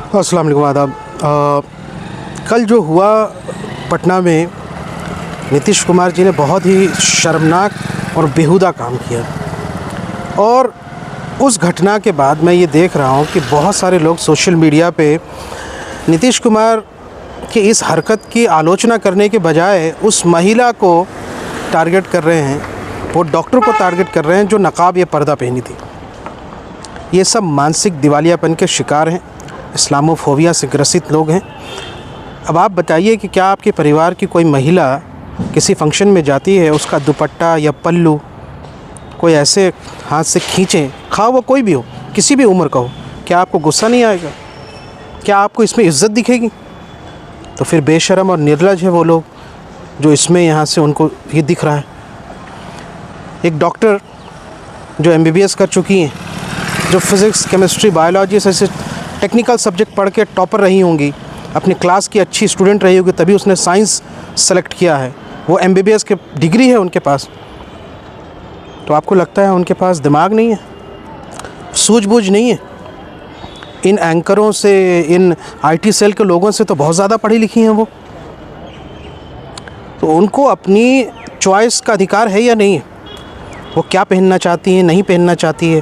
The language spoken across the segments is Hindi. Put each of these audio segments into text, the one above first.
अस्सलाम वालेकुम, आदाब। कल जो हुआ पटना में, नीतीश कुमार जी ने बहुत ही शर्मनाक और बेहुदा काम किया। और उस घटना के बाद मैं ये देख रहा हूँ कि बहुत सारे लोग सोशल मीडिया पे नीतीश कुमार की इस हरकत की आलोचना करने के बजाय उस महिला को टारगेट कर रहे हैं, वो डॉक्टर को टारगेट कर रहे हैं जो नकाब या पर्दा पहनी थी। ये सब मानसिक दिवालियापन के शिकार हैं, इस्लामोफोबिया से ग्रसित लोग हैं। अब आप बताइए कि क्या आपके परिवार की कोई महिला किसी फंक्शन में जाती है, उसका दुपट्टा या पल्लू कोई ऐसे हाथ से खींचे, खा वो कोई भी हो, किसी भी उम्र का हो, क्या आपको गुस्सा नहीं आएगा? क्या आपको इसमें इज़्ज़त दिखेगी? तो फिर बेशरम और निर्लज है वो लोग जो इसमें यहाँ से उनको ये दिख रहा है। एक डॉक्टर जो MBBS कर चुकी हैं, जो फिज़िक्स, केमिस्ट्री, बायोलॉजी जैसे टेक्निकल सब्जेक्ट पढ़ के टॉपर रही होंगी, अपनी क्लास की अच्छी स्टूडेंट रही होगी, तभी उसने साइंस सेलेक्ट किया है, वो MBBS की डिग्री है उनके पास। तो आपको लगता है उनके पास दिमाग नहीं है, सूझबूझ नहीं है? इन एंकरों से, इन IT सेल के लोगों से तो बहुत ज़्यादा पढ़ी लिखी हैं वो। तो उनको अपनी चॉइस का अधिकार है या नहीं है? वो क्या पहनना चाहती हैं, नहीं पहनना चाहती है?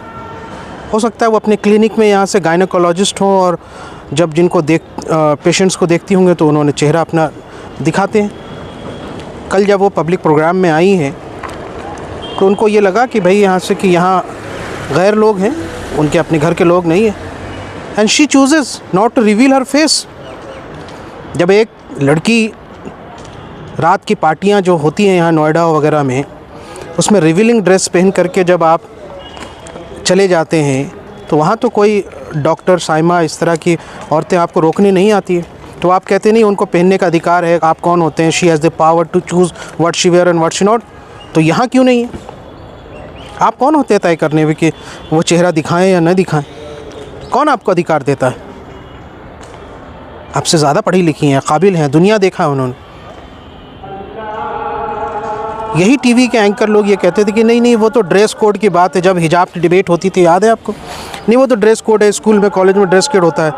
हो सकता है वो अपने क्लिनिक में यहाँ से गायनेकोलॉजिस्ट हों और जब जिनको पेशेंट्स को देखती होंगे तो उन्होंने चेहरा अपना दिखाते हैं। कल जब वो पब्लिक प्रोग्राम में आई हैं तो उनको ये लगा कि भाई यहाँ से कि यहाँ गैर लोग हैं, उनके अपने घर के लोग नहीं हैं। And she chooses not to reveal her face. जब एक लड़की रात की पार्टियाँ जो होती हैं यहाँ नोएडा वगैरह में, उसमें रिवीलिंग ड्रेस पहन करके जब आप चले जाते हैं तो वहाँ तो कोई डॉक्टर, साइमा, इस तरह की औरतें आपको रोकने नहीं आती है। तो आप कहते नहीं उनको पहनने का अधिकार है? आप कौन होते हैं? She has the power to choose what she wear and what she not. तो यहाँ क्यों नहीं है? आप कौन होते हैं तय करने में कि वो चेहरा दिखाएं या न दिखाएं? कौन आपको अधिकार देता है? आपसे ज़्यादा पढ़ी लिखी हैं, काबिल हैं, दुनिया देखा है उन्होंने। यही टीवी के एंकर लोग ये कहते थे कि नहीं नहीं वो तो ड्रेस कोड की बात है, जब हिजाब की डिबेट होती थी, याद है आपको? नहीं वो तो ड्रेस कोड है, स्कूल में कॉलेज में ड्रेस कोड होता है,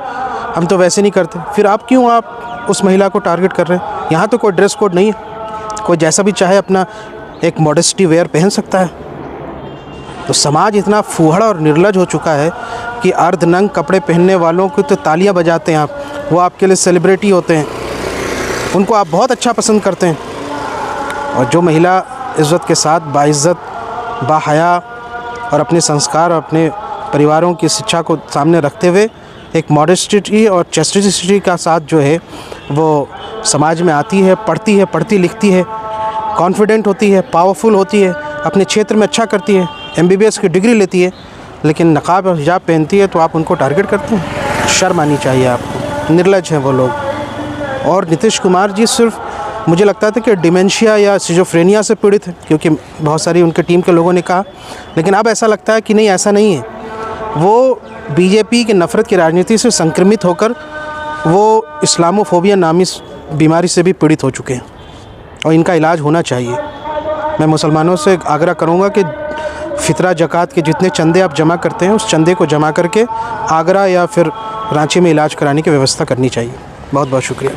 हम तो वैसे नहीं करते। फिर आप क्यों उस महिला को टारगेट कर रहे हैं? यहाँ तो कोई ड्रेस कोड नहीं है, कोई जैसा भी चाहे अपना एक मॉडेस्टी वेयर पहन सकता है। तो समाज इतना फूहड़ और निर्लज हो चुका है कि अर्धनंग कपड़े पहनने वालों को तो तालियां बजाते हैं आप, वो आपके लिए सेलिब्रिटी होते हैं, उनको आप बहुत अच्छा पसंद करते हैं। और जो महिला इज़्ज़त के साथ, बाइज़्ज़त, बाहया और अपने संस्कार और अपने परिवारों की शिक्षा को सामने रखते हुए एक मॉडेस्टी और चेस्टिसिटी का साथ जो है वो समाज में आती है, पढ़ती लिखती है, कॉन्फिडेंट होती है, पावरफुल होती है, अपने क्षेत्र में अच्छा करती है, MBBS की डिग्री लेती है, लेकिन नकाब और हिजाब पहनती है तो आप उनको टारगेट करते हैं? शर्म आनी चाहिए आपको। निर्लज हैं वो लोग। और नीतीश कुमार जी सिर्फ, मुझे लगता था कि डिमेंशिया या सिजोफ्रेनिया से पीड़ित है, क्योंकि बहुत सारी उनके टीम के लोगों ने कहा, लेकिन अब ऐसा लगता है कि नहीं, ऐसा नहीं है। वो BJP की नफ़रत की राजनीति से संक्रमित होकर वो इस्लामोफोबिया नामी बीमारी से भी पीड़ित हो चुके हैं और इनका इलाज होना चाहिए। मैं मुसलमानों से आग्रह करूँगा कि फ़ितरा, ज़कात के जितने चंदे आप जमा करते हैं, उस चंदे को जमा करके आगरा या फिर रांची में इलाज कराने की व्यवस्था करनी चाहिए। बहुत बहुत शुक्रिया।